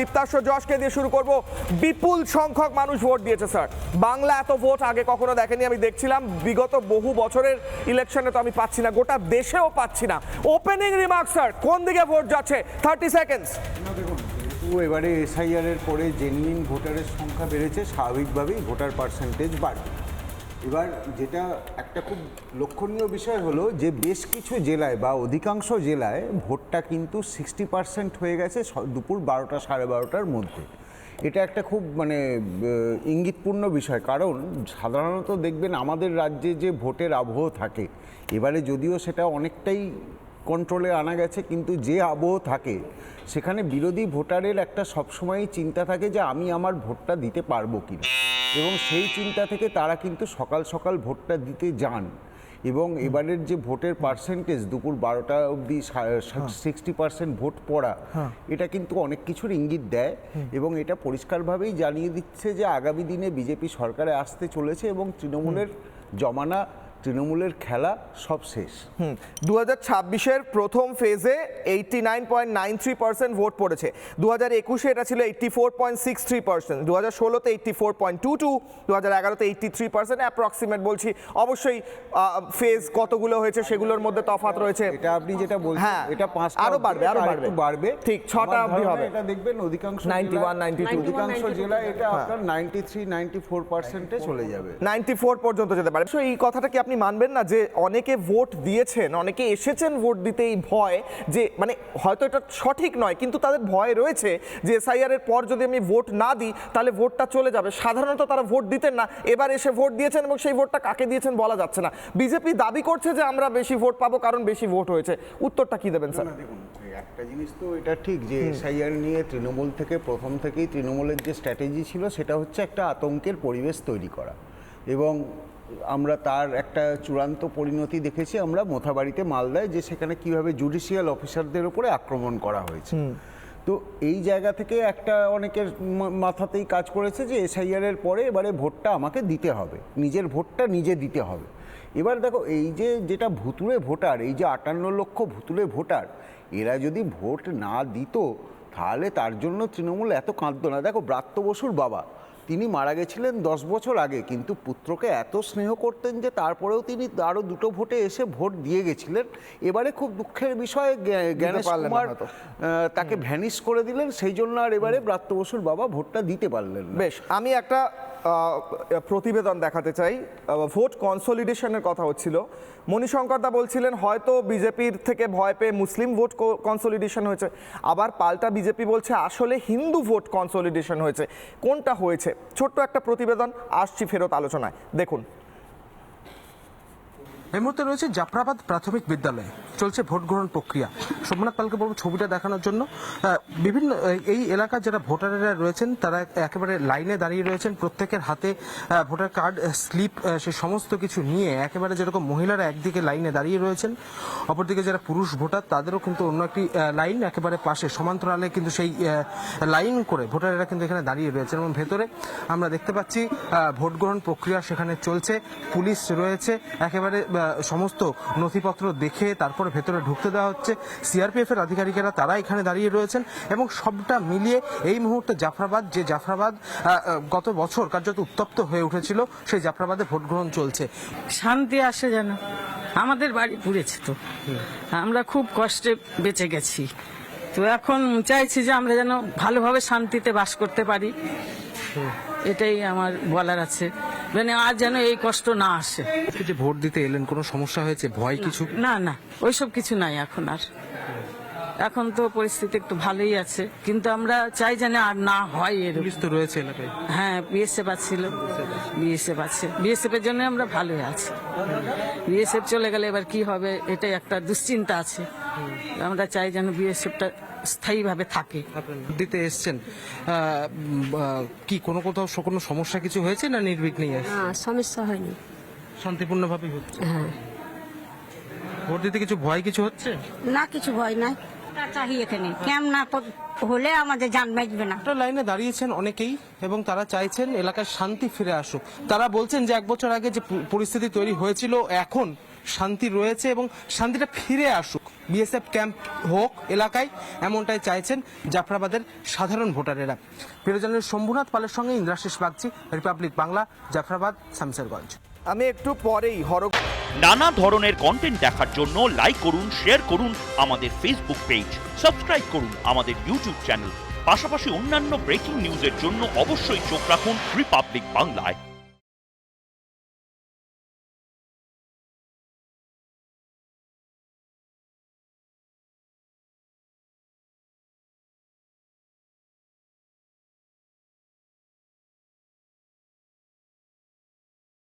দীপ্তাশ্ব যশকে দিয়ে শুরু করব। বিপুল সংখ্যক মানুষ ভোট দিয়েছে স্যার। বাংলা এত ভোট আগে কখনো দেখেনি। আমি দেখছিলাম বিগত বহু বছরের ইলেকশনে তো আমি পাচ্ছি না, গোটা দেশেও পাচ্ছি না। ওপেনিং রিমার্ক স্যার, কোন দিকে ভোট যাচ্ছে? 30 সেকেন্ডস। দেখুন, এবারে এসআইআর এর পরে জেনুইন ভোটারের সংখ্যা বেড়েছে, স্বাভাবিকভাবেই ভোটার পার্সেন্টেজ বাড়বে। এবার যেটা একটা খুব লক্ষণীয় বিষয় হলো যে বেশ কিছু জেলায় বা অধিকাংশ জেলায় ভোটটা কিন্তু 60% হয়ে গেছে দুপুর 12টা সাড়ে 12টার মধ্যে। এটা একটা খুব ইঙ্গিতপূর্ণ বিষয়, কারণ সাধারণত দেখবেন আমাদের রাজ্যে যে ভোটের আবহ থাকে, এবারে যদিও সেটা অনেকটাই কন্ট্রোলে আনা গেছে, কিন্তু যে আবহ থাকে সেখানে বিরোধী ভোটারের একটা সবসময়ই চিন্তা থাকে যে আমি আমার ভোটটা দিতে পারবো কিনা, এবং সেই চিন্তা থেকে তারা কিন্তু সকাল সকাল ভোটটা দিতে যান। এবং এবারের যে ভোটের পার্সেন্টেজ দুপুর 12টা অবধি 60% ভোট পড়া, এটা কিন্তু অনেক কিছুর ইঙ্গিত দেয়, এবং এটা পরিষ্কারভাবেই জানিয়ে দিচ্ছে যে আগামী দিনে বিজেপি সরকারে আসতে চলেছে এবং তৃণমূলের জমানা, তৃণমূলের খেলা সব শেষ। 2026-এর প্রথম ফেজে 89.93% ভোট পড়েছে। 2021-এ এটা ছিল 84.63%, 2016-তে 84.22, 2011-তে 83%, অ্যাপ্রক্সিমেট বলছি। অবশ্যই ফেজ কতগুলো হয়েছে সেগুলোর মধ্যে তফাৎ রয়েছে। এটা আপনি যেটা বলছেন, হ্যাঁ, এটা 5টা আরো বাড়বে। ঠিক 6টা অবধি হবে। এটা দেখবেন অধিকাংশ 91, 92, অধিকাংশ জেলায় এটা আপনার 93-94%-এ চলে যাবে, 94 পর্যন্ত যেতে পারে। এই কথাটা কি আপনি মানবেন না যে অনেকে ভোট দিয়েছেন, অনেকে এসেছেন ভোট দিতে এই ভয়, যে মানে হয়তো এটা সঠিক নয় কিন্তু তাদের ভয় রয়েছে যে এসআইআর এর পর যদি আমি ভোট না দিই তাহলে ভোটটা চলে যাবে। সাধারণত তারা ভোট দিতেন না, এবার এসে ভোট দিয়েছেন এবং সেই ভোটটা কাকে দিয়েছেন বলা যাচ্ছে না। বিজেপি দাবি করছে যে আমরা বেশি ভোট পাবো কারণ বেশি ভোট হয়েছে। উত্তরটা কি দেবেন স্যার? দেখুন, একটা জিনিস তো এটা ঠিক যে এসআইআর নিয়ে তৃণমূল থেকে প্রথম থেকেই তৃণমূলের যে স্ট্র্যাটেজি ছিল সেটা হচ্ছে একটা আতঙ্কের পরিবেশ তৈরি করা, এবং আমরা তার একটা চূড়ান্ত পরিণতি দেখেছি আমরা মোথাবাড়িতে, মালদায়, যে সেখানে কিভাবে জুডিশিয়াল অফিসারদের উপরে আক্রমণ করা হয়েছে। তো এই জায়গা থেকে একটা অনেকের মাথাতেই কাজ করেছে যে এসআইআর এর পরে এবারে ভোটটা আমাকে দিতে হবে, নিজের ভোটটা নিজে দিতে হবে। এবার দেখো, এই যে যেটা ভুতুড়ে ভোটার, এই যে 58 লক্ষ ভুতুড়ে ভোটার, এরা যদি ভোট না দিত তাহলে তার জন্য তৃণমূল এত কাঁদতো না। দেখো, ব্রাত্য বসুর বাবা, তিনি মারা গেছিলেন 10 বছর আগে, কিন্তু পুত্রকে এত স্নেহ করতেন যে তারপরেও তিনি আরও 2টো ভোটে এসে ভোট দিয়ে গেছিলেন। এবারে খুব দুঃখের বিষয় জ্ঞানেশ কুমার তাকে ভ্যানিশ করে দিলেন, সেই জন্য আর এবারে ব্রাত্য বসুর বাবা ভোটটা দিতে পারলেন না। বেশ, আমি একটা প্রতিবেদন দেখাতে চাই। ভোট কনসলিডেশনের কথা হচ্ছিল। মণিশঙ্কর দা বলছিলেন হয়তো বিজেপির থেকে ভয় পেয়ে মুসলিম ভোট কনসলিডেশন হয়েছে, আবার পাল্টা বিজেপি বলছে আসলে হিন্দু ভোট কনসলিডেশন হয়েছে। কোনটা হয়েছে? ছোট্ট একটা প্রতিবেদন, আসছি ফেরত আলোচনায়, দেখুন। এই মুহূর্তে রয়েছে জাফরাবাদ প্রাথমিক বিদ্যালয়ে, চলছে ভোট গ্রহণ প্রক্রিয়া। সোমনাথ পালকে বলবো ছবিটা দেখানোর জন্য। বিভিন্ন এই এলাকার যারা ভোটাররা রয়েছেন তারা একেবারে লাইনে দাঁড়িয়ে রয়েছেন, প্রত্যেকের হাতে ভোটার কার্ড, স্লিপ, সে সমস্ত কিছু নিয়ে একেবারে যেরকম মহিলারা একদিকে লাইনে দাঁড়িয়ে রয়েছেন, অপরদিকে যারা পুরুষ ভোটার তাদেরও কিন্তু অন্য একটি লাইন একেবারে পাশে সমান্তরালে কিন্তু সেই লাইন করে ভোটারেরা কিন্তু এখানে দাঁড়িয়ে রয়েছেন, এবং ভেতরে আমরা দেখতে পাচ্ছি ভোট গ্রহণ প্রক্রিয়া সেখানে চলছে। পুলিশ রয়েছে, একেবারে সমস্ত নথিপত্র দেখে তারপরে ভেতরে ঢুকতে দেওয়া হচ্ছে। সিআরপিএফ এর আধিকারিকেরা তারা এখানে দাঁড়িয়ে রয়েছেন, এবং সবটা মিলিয়ে এই মুহূর্তে জাফরাবাদ, যে জাফরাবাদ গত বছর কার্যত উত্তপ্ত হয়ে উঠেছিল, সেই জাফরাবাদে ভোট গ্রহণ চলছে। শান্তি আসে যেন, আমাদের বাড়ি পুড়েছে তো, আমরা খুব কষ্টে বেঁচে গেছি, তো এখন চাইছি যে আমরা যেন ভালোভাবে শান্তিতে বাস করতে পারি, এটাই আমার বলার আছে, মানে আর যেন এই কষ্ট না আসে। যে ভোট দিতে এলেন, কোনো সমস্যা হয়েছে, ভয় কিছু? না না, ওইসব কিছু নাই এখন আর, এখন তো পরিস্থিতি একটু ভালোই আছে, কিন্তু আমরা চাই যেন আর না হয় এরকম। পুলিশ তো রয়েছে এলাকায়। হ্যাঁ, বিএসএফ ছিল, বিএসএফ আছে, বিএসএফ এর জন্য আমরা ভালোই আছি। বিএসএফ চলে গেলে এবার কি হবে এটাই একটা দুশ্চিন্তা আছে, আমরা চাই যেন বিএসএফটা স্থায়ীভাবে থাকে। দিতে এসছেন, কি কোথাও কোনো সমস্যা কিছু হয়েছে না নির্বিঘ্নেই আছে? সমস্যা হয়নি, শান্তিপূর্ণভাবে হচ্ছে। হ্যাঁ, ভোট দিতে কিছু ভয় কিছু হচ্ছে না, কিছু ভয় নাই। চাহি এখানে কেমন না হলে আমাদের জান বাঁচবে না। লাইনে দাঁড়িয়েছেন অনেকেই, এবং তারা চাইছেন এলাকায় শান্তি ফিরে আসুক। তারা বলছেন যে 1 বছর আগে যে পরিস্থিতি তৈরি হয়েছিল এখন শান্তি রয়েছে এবং শান্তিটা ফিরে আসুক, বিএসএফ ক্যাম্প হোক এলাকায়, এমনটাই চাইছেন জাফরাবাদের সাধারণ ভোটারেরা। প্রিয়জনের শম্ভুনাথ পালের সঙ্গে ইন্দ্রাশিস বাগচি, রিপাবলিক বাংলা, জাফরাবাদ, শামসেরগঞ্জ। আমি একটু পরেই নানা ধরনের কন্টেন্ট দেখার জন্য লাইক করুন, শেয়ার করুন আমাদের ফেসবুক পেজ, সাবস্ক্রাইব করুন আমাদের ইউটিউব চ্যানেল। পাশাপাশি অন্যান্য ব্রেকিং নিউজের জন্য অবশ্যই চোখ রাখুন রিপাবলিক বাংলায়।